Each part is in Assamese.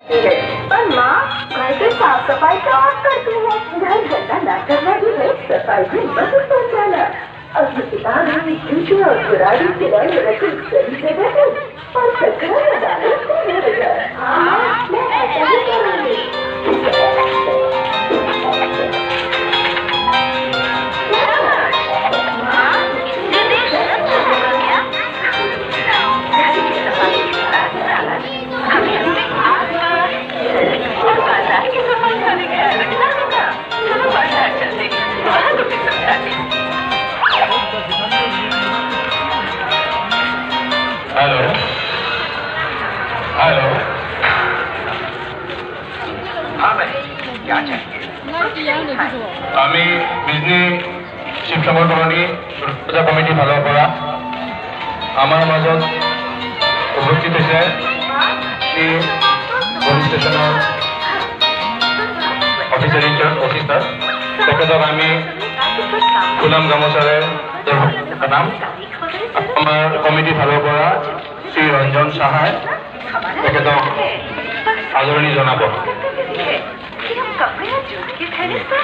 पर माँ घर के साफ सफाई का आप करती है, घर गंदा ना करना भी है, सफाई भी मदद पहुँचाना। अब ये किताब हमें जूठे और बुराई खिलाने रखे सही जगह है और कचरा में डाले सही जगह। हाँ, मैं ऐसा ही करूँगी। हेलो हेलो हाँ भाई क्या चाहिए আমি বিজনি শিৱসাগৰ কলনী পূজা কমিটি ফালৰ পৰা আমাৰ মাজত উপস্থিত হৈছে শ্ৰী পুলিচ ষ্টেচনৰ অফিচাৰ তেখেতক আমি ফুলাম গামোচাৰে জনাম। আমাৰ কমিটি ফালৰ পৰা শ্ৰী ৰঞ্জন সাহাই তেখেতক আদৰণি জনাব।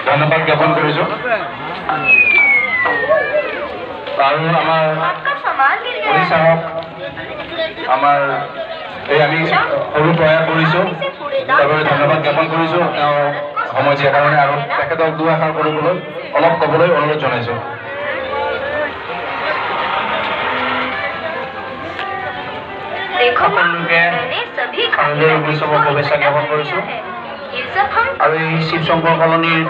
ধন্যবাদ জ্ঞাপন কৰিছোঁ। আৰু আমাৰ পুলিচ সাহক আমাৰ এই আমি সৰু প্ৰয়াস কৰিছোঁ, তাৰ বাবে ধন্যবাদ জ্ঞাপন কৰিছোঁ তেওঁ সময় দিয়াৰ কাৰণে। আৰু তেখেতক দুআষাৰ কৰিবলৈ অলপ ক'বলৈ অনুৰোধ জনাইছোঁ। সকলোকে শাৰদীয় উৎসৱৰ শুভেচ্ছা জ্ঞাপন কৰিছোঁ। আৰু এই শিৱশংকৰ কলনীৰ